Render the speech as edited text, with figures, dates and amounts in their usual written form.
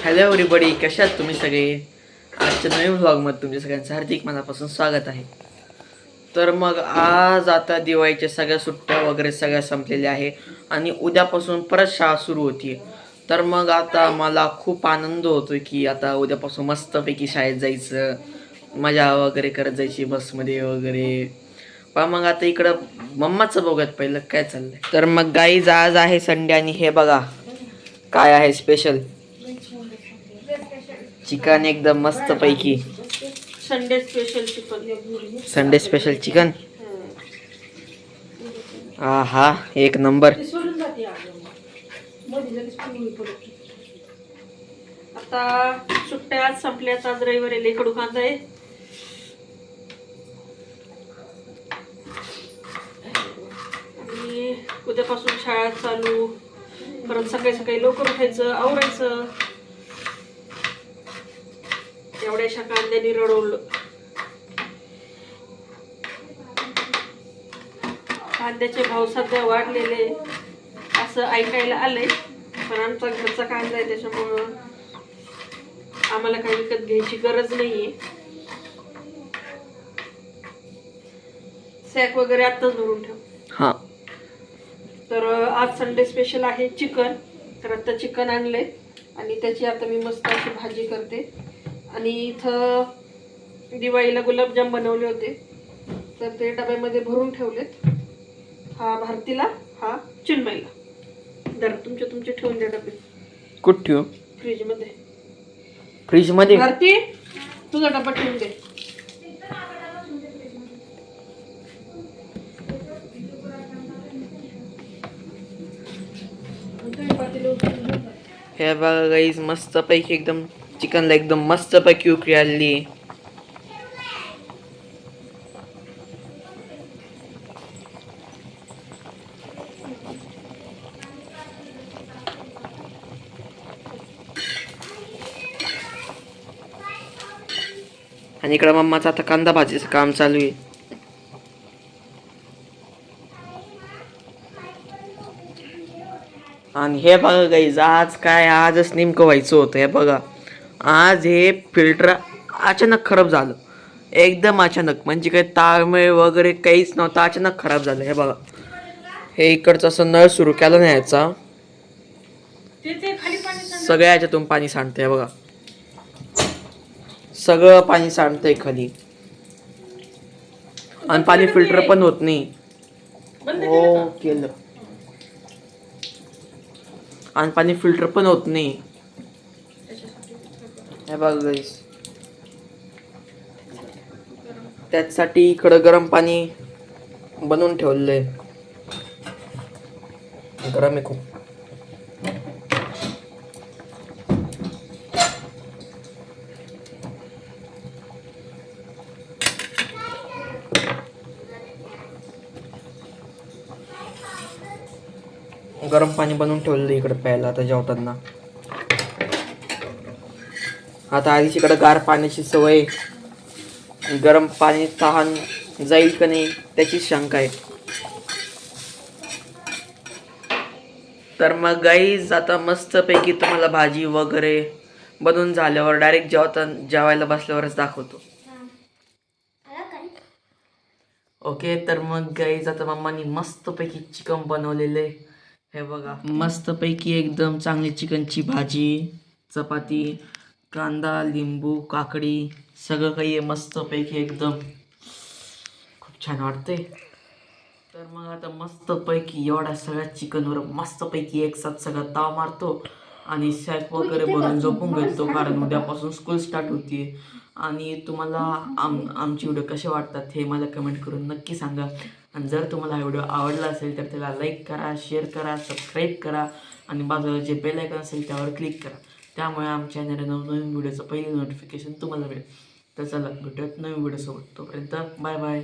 Hello everybody, कशा आहात तुम्ही सगळे? आजच्या नवीन व्लॉगमध्ये तुमच्या सगळ्यांचं हार्दिक मनापासून स्वागत आहे. तर मग आज आता दिवाळीच्या सगळ्या सुट्ट्या वगैरे सगळ्या संपलेल्या आहे आणि उद्यापासून परत शाळा सुरू होती. तर मग आता मला खूप आनंद होतो की आता उद्यापासून मस्तपैकी शाळेत जायचं, मजा वगैरे करत जायची बसमध्ये वगैरे. पण मग आता इकडं मम्माचं बघूयात पहिलं काय चाललंय. तर मग गाईज आज आहे संडे आणि हे बघा काय आहे स्पेशल. चिकन एकदम मस्त पैकी. Sunday special chicken. Sunday special chicken. हा एक नंबर. आता सुट्ट्या आज संपल्यात. आज रविवारी लेकडू कांदा आहे. आणि उद्यापासून शाळा चालू. परत सकाळी सकाळी लवकर उठायचं, आवरायचं. एवढ्याशा कांद्याने रडवलं. कांद्याचे भाव सध्या वाढलेले असं ऐकायला आलंय, पण आमचा घरचा कांदा आहे त्याच्यामुळं आम्हाला काही विकत घ्यायची गरज नाहीये. सॅक वगैरे आत्ताच भरून ठेव. हा तर आज संडे स्पेशल आहे चिकन. तर आता चिकन आणले आणि त्याची आता मी मस्त अशी भाजी करते. आणि इथं दिवाळीला गुलाबजाम बनवले होते, तर ते डब्यामध्ये भरून ठेवलेत. हा भारतीला, हा चिन्मयला. जरा तुमचे ठेवून द्या डबे. कुठं ठेवू? फ्रीजमध्ये. फ्रीजमध्ये? भारती तुझा डबा ठेवून दे. हे बघा गाईज मस्त पैकी एकदम चिकनला एकदम मस्त पैकी उकळी आली. आणि इकडं मम्माचं आता कांदा भाजीचं काम चालू आहे. आणि हे बघा गाईज आज काय आजच नेमकं व्हायचं होतं. हे बघा आज हे फिल्टर अचानक खराब झालं, एकदम अचानक. म्हणजे काही ताळमेळ वगैरे काहीच नव्हतं, अचानक खराब झालं. हे बघा हे इकडचं असं नळ सुरू केला नाही याचा, सगळ्या ह्याच्यातून पाणी सांडतंय. बघा सगळं पाणी सांडतंय खाली आणि पाणी फिल्टर पण होत नाही. हो केलं. आणि पाणी फिल्टर पण होत नाही. हे बघा गाईस, त्यासाठी इकडं गरम पाणी बनवून ठेवलंय. गरम आहे खूप. गरम पाणी बनवून ठेवलेलं इकडे प्यायला आता जेवताना. आता आधीच इकडं गार पाण्याची सवय, गरम पाणी तहान जाईल का नाही त्याची शंका आहे. तर मग गाईज आता मस्तपैकी तुम्हाला भाजी वगैरे बनवून झाल्यावर डायरेक्ट जेवायला बसल्यावरच दाखवतो. ओके. तर मग गाईज आता मम्मानी मस्तपैकी चिकन बनवलेलं आहे. हे बघा मस्तपैकी एकदम चांगली चिकनची भाजी, चपाती, कांदा, लिंबू, काकडी सगळं काही आहे मस्तपैकी एकदम. खूप छान वाटतंय. तर मग आता मस्तपैकी एवढ्या सगळ्या चिकनवर मस्तपैकी एक साथ सगळा ताव मारतो आणि सॅक वगैरे भरून झोपून घेतो, कारण उद्यापासून स्कूल स्टार्ट होती. आणि तुम्हाला आमचे व्हिडिओ कसे वाटतात हे मला कमेंट करून नक्की सांगा. आणि जर तुम्हाला हा व्हिडिओ आवडला असेल तर त्याला लाईक करा, शेअर करा, सबस्क्राईब करा आणि बाजूला जे बेल आयकॉन असेल त्यावर क्लिक करा. त्यामुळे आमच्या चॅनलला नवीन व्हिडिओचं पहिलं नोटिफिकेशन तुम्हाला मिळेल. तर चला भेटूयात नवीन व्हिडिओसोबत. तोपर्यंत बाय बाय.